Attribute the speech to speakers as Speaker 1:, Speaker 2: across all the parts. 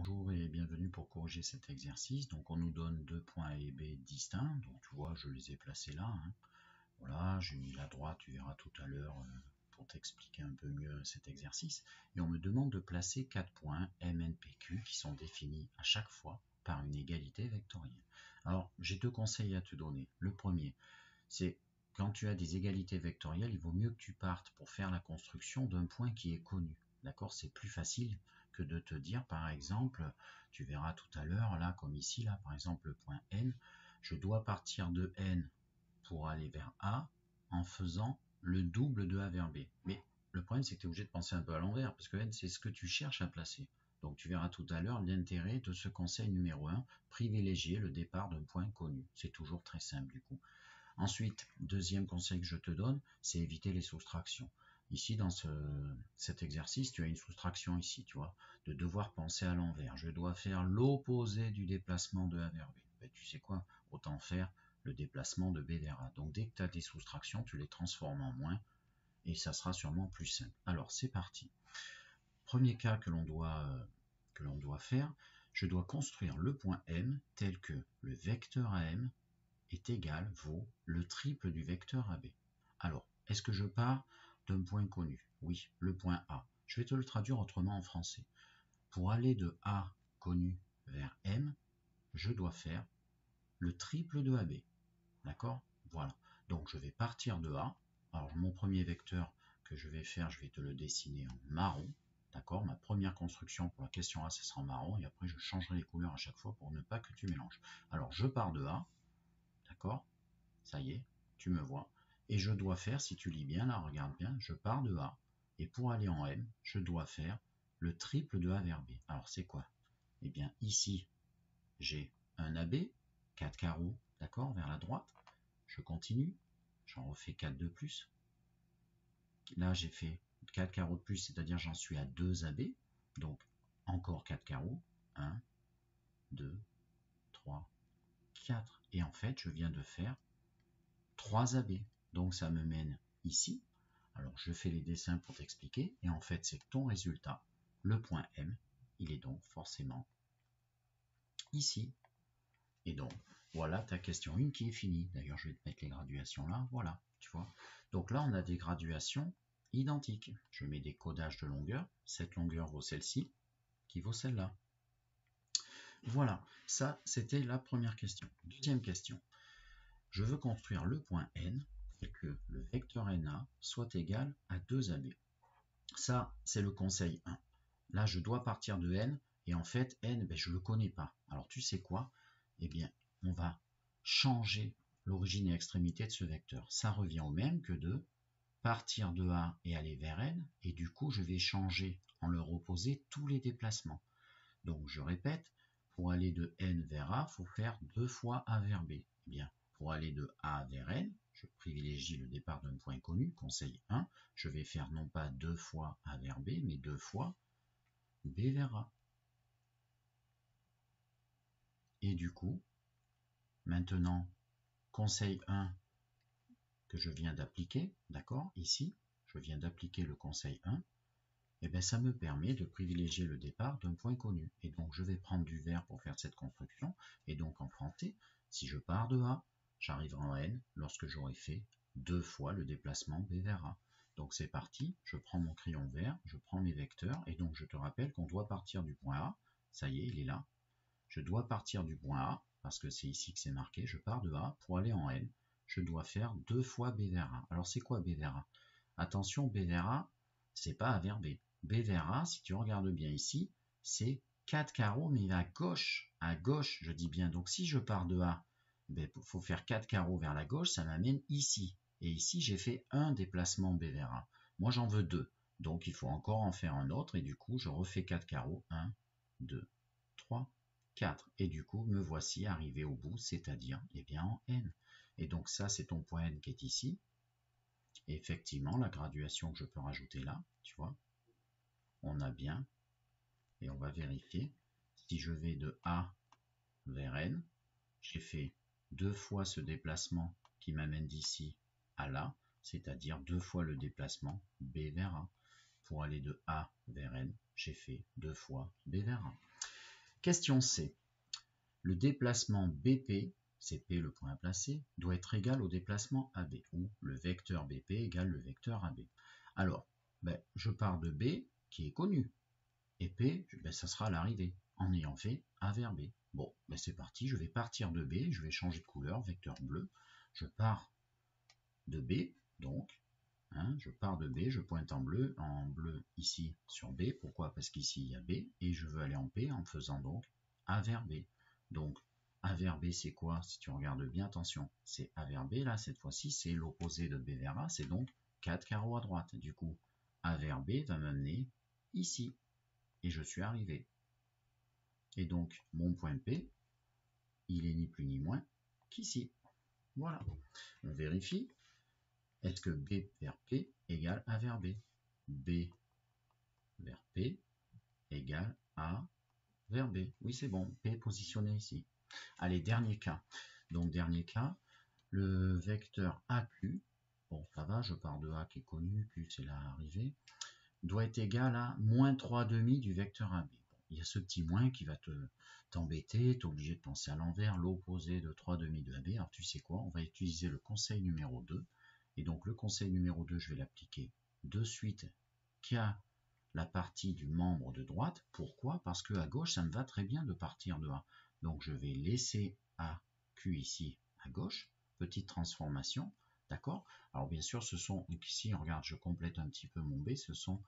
Speaker 1: Bonjour et bienvenue pour corriger cet exercice. Donc on nous donne deux points A et B distincts. Donc tu vois, je les ai placés là. Voilà, j'ai mis la droite, tu verras tout à l'heure pour t'expliquer un peu mieux cet exercice. Et on me demande de placer 4 points MNPQ qui sont définis à chaque fois par une égalité vectorielle. Alors j'ai deux conseils à te donner. Le premier, c'est quand tu as des égalités vectorielles, il vaut mieux que tu partes pour faire la construction d'un point qui est connu. D'accord, c'est plus facile que de te dire, par exemple, tu verras tout à l'heure, là, comme ici, là, par exemple, le point N, je dois partir de N pour aller vers A en faisant le double de A vers B. Mais le problème, c'est que tu es obligé de penser un peu à l'envers, parce que N, c'est ce que tu cherches à placer. Donc tu verras tout à l'heure l'intérêt de ce conseil numéro 1, privilégier le départ d'un point connu. C'est toujours très simple du coup. Ensuite, deuxième conseil que je te donne, c'est éviter les soustractions. Ici, dans cet exercice, tu as une soustraction ici, tu vois, de devoir penser à l'envers. Je dois faire l'opposé du déplacement de A vers B. Ben, tu sais quoi, autant faire le déplacement de B vers A. Donc, dès que tu as des soustractions, tu les transformes en moins et ça sera sûrement plus simple. Alors, c'est parti. Premier cas que l'on doit faire, je dois construire le point M tel que le vecteur AM est égal, vaut le triple du vecteur AB. Alors, est-ce que je pars d'un point connu? Oui, le point A. Je vais te le traduire autrement en français. Pour aller de A connu vers M, je dois faire le triple de AB. D'accord? Voilà. Donc, je vais partir de A. Alors, mon premier vecteur que je vais faire, je vais te le dessiner en marron. D'accord? Ma première construction pour la question A, ce sera en marron. Et après, je changerai les couleurs à chaque fois pour ne pas que tu mélanges. Alors, je pars de A. D'accord? Ça y est, tu me vois. Et je dois faire, si tu lis bien, là, regarde bien, je pars de A. Et pour aller en M, je dois faire le triple de A vers B. Alors, c'est quoi? Eh bien, ici, j'ai un AB, 4 carreaux, d'accord, vers la droite. Je continue, j'en refais 4 de plus. Là, j'ai fait 4 carreaux de plus, c'est-à-dire j'en suis à 2 AB. Donc, encore 4 carreaux. 1, 2, 3, 4. Et en fait, je viens de faire 3 AB. Donc ça me mène ici. Alors je fais les dessins pour t'expliquer. Et en fait, c'est que ton résultat, le point M, il est donc forcément ici. Et donc, voilà ta question 1 qui est finie. D'ailleurs, je vais te mettre les graduations là. Voilà, tu vois. Donc là, on a des graduations identiques. Je mets des codages de longueur. Cette longueur vaut celle-ci, qui vaut celle-là. Voilà, ça, c'était la première question. Deuxième question. Je veux construire le point N et que le vecteur NA soit égal à 2AB. Ça, c'est le conseil 1. Là, je dois partir de N, et en fait, N, je ne le connais pas. Alors, tu sais quoi? Eh bien, on va changer l'origine et l'extrémité de ce vecteur. Ça revient au même que de partir de A et aller vers N, et du coup, je vais changer en leur opposé tous les déplacements. Donc, je répète, pour aller de N vers A, il faut faire 2 fois A vers B. Eh bien, pour aller de A vers N, je privilégie le départ d'un point connu, conseil 1, je vais faire non pas 2 fois A vers B, mais 2 fois B vers A. Et du coup, maintenant, conseil 1 que je viens d'appliquer, d'accord, ici, je viens d'appliquer le conseil 1, et bien ça me permet de privilégier le départ d'un point connu. Et donc je vais prendre du vert pour faire cette construction, et donc en français, si je pars de A, j'arriverai en N lorsque j'aurai fait 2 fois le déplacement B vers A. Donc c'est parti, je prends mon crayon vert, je prends mes vecteurs, et donc je te rappelle qu'on doit partir du point A, ça y est, il est là. Je dois partir du point A, parce que c'est ici que c'est marqué, je pars de A, pour aller en N, je dois faire 2 fois B vers A. Alors c'est quoi B vers A? Attention, B vers A, c'est pas A vers B. B vers A, si tu regardes bien ici, c'est 4 carreaux, mais à gauche, je dis bien. Donc si je pars de A, il faut faire 4 carreaux vers la gauche, ça m'amène ici. Et ici, j'ai fait un déplacement B vers A. Moi, j'en veux 2. Donc il faut encore en faire un autre, et du coup, je refais 4 carreaux. 1, 2, 3, 4. Et du coup, me voici arrivé au bout, c'est-à-dire, eh bien, en N. Et donc ça, c'est ton point N qui est ici. Et effectivement, la graduation que je peux rajouter là, tu vois, on a bien, et on va vérifier, si je vais de A vers N, j'ai fait 2 fois ce déplacement qui m'amène d'ici à là, c'est-à-dire 2 fois le déplacement B vers A. Pour aller de A vers N, j'ai fait 2 fois B vers A. Question C. Le déplacement BP, c'est P le point à placer, doit être égal au déplacement AB, ou le vecteur BP égale le vecteur AB. Alors, je pars de B, qui est connu, et P, ça sera l'arrivée, en ayant fait A vers B. Bon, c'est parti, je vais partir de B, je vais changer de couleur, vecteur bleu, je pars de B, donc, je pars de B, je pointe en bleu ici sur B, pourquoi? Parce qu'ici il y a B, et je veux aller en P en faisant donc A vers B. Donc, A vers B, c'est quoi? Si tu regardes bien, attention, c'est A vers B, là, cette fois-ci, c'est l'opposé de B vers A, c'est donc 4 carreaux à droite. Du coup, A vers B va m'amener ici, et je suis arrivé. Et donc, mon point P, il est ni plus ni moins qu'ici. Voilà. On vérifie. Est-ce que B vers P égale A vers B? B vers P égale A vers B. Oui, c'est bon. P est positionné ici. Allez, dernier cas. Donc, dernier cas, le vecteur AQ, bon, ça va, je pars de A qui est connu, Q c'est l'arrivée, doit être égal à moins 3/2 du vecteur AB. Bon, il y a ce petit moins qui va t'embêter, tu es obligé de penser à l'envers, l'opposé de 3/2 de AB. Alors, tu sais quoi? On va utiliser le conseil numéro 2. Et donc, le conseil numéro 2, je vais l'appliquer de suite qu'à la partie du membre de droite. Pourquoi? Parce que à gauche, ça me va très bien de partir de A. Donc, je vais laisser AQ ici à gauche. Petite transformation. D'accord? Alors, bien sûr, ce sont, ici, regarde, je complète un petit peu mon B, ce sont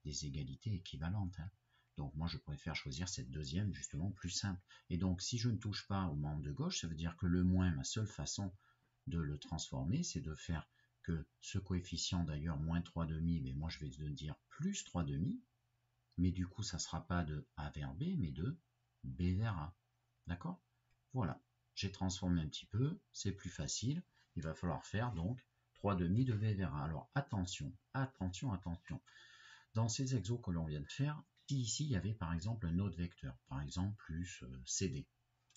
Speaker 1: des égalités équivalentes. Donc, moi, je préfère choisir cette deuxième, justement, plus simple. Et donc, si je ne touche pas au membre de gauche, ça veut dire que le moins, ma seule façon de le transformer, c'est de faire que ce coefficient d'ailleurs moins 3/2, mais moi je vais dire plus 3/2, mais du coup ça ne sera pas de A vers B, mais de B vers A. D'accord? Voilà, j'ai transformé un petit peu, c'est plus facile, il va falloir faire donc 3/2 de B vers A. Alors attention, attention, attention. Dans ces exos que l'on vient de faire, si ici il y avait par exemple un autre vecteur, par exemple plus CD,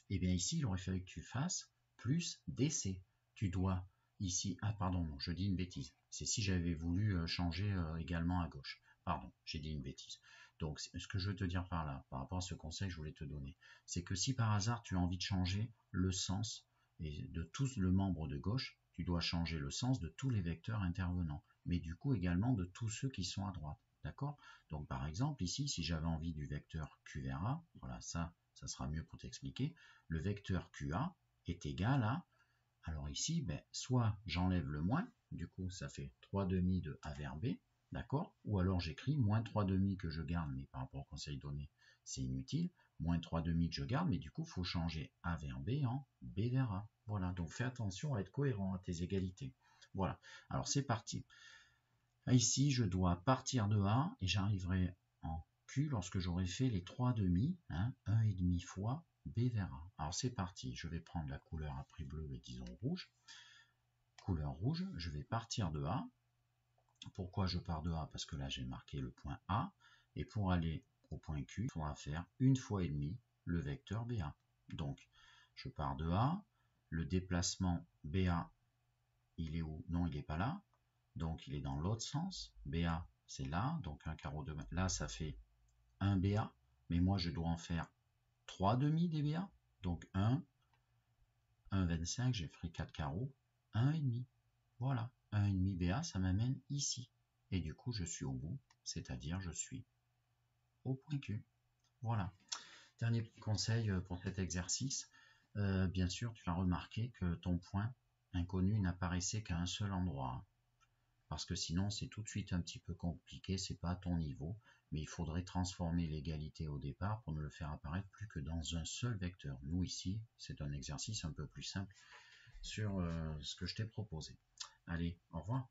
Speaker 1: et bien ici il aurait fallu que tu fasses plus DC. Tu dois ici, pardon, non, je dis une bêtise, c'est si j'avais voulu changer également à gauche, pardon, j'ai dit une bêtise. Donc ce que je veux te dire par là, par rapport à ce conseil que je voulais te donner, c'est que si par hasard tu as envie de changer le sens et de tout le membre de gauche, tu dois changer le sens de tous les vecteurs intervenants, mais du coup également de tous ceux qui sont à droite, d'accord? Donc par exemple ici, si j'avais envie du vecteur Q vers A, voilà, ça sera mieux pour t'expliquer, le vecteur QA est égal à, alors ici, soit j'enlève le moins, du coup ça fait 3/2 de A vers B, d'accord? Ou alors j'écris moins 3/2 que je garde, mais par rapport au conseil donné, c'est inutile, moins 3/2 que je garde, mais du coup il faut changer A vers B en B vers A. Voilà, donc fais attention à être cohérent à tes égalités. Voilà, alors c'est parti. Ici, je dois partir de A et j'arriverai en Q lorsque j'aurai fait les 3/2, 1,5 fois B vers A. Alors c'est parti, je vais prendre la couleur après bleu et disons rouge. Couleur rouge, je vais partir de A. Pourquoi je pars de A? Parce que là j'ai marqué le point A. Et pour aller au point Q, il faudra faire 1 fois et demi le vecteur BA. Donc je pars de A, le déplacement BA, il est où? Non, il n'est pas là. Donc il est dans l'autre sens. BA, c'est là, donc un carreau de... Là, ça fait 1 BA, mais moi, je dois en faire 3/2 des BA. Donc 1, 1,25, j'ai fait 4 carreaux, 1,5. Voilà, 1,5 BA, ça m'amène ici. Et du coup, je suis au bout, c'est-à-dire je suis au point Q. Voilà. Dernier petit conseil pour cet exercice. Bien sûr, tu as remarqué que ton point inconnu n'apparaissait qu'à un seul endroit. Parce que sinon c'est tout de suite un petit peu compliqué, c'est pas à ton niveau, mais il faudrait transformer l'égalité au départ pour ne le faire apparaître plus que dans un seul vecteur. Nous ici, c'est un exercice un peu plus simple sur ce que je t'ai proposé. Allez, au revoir.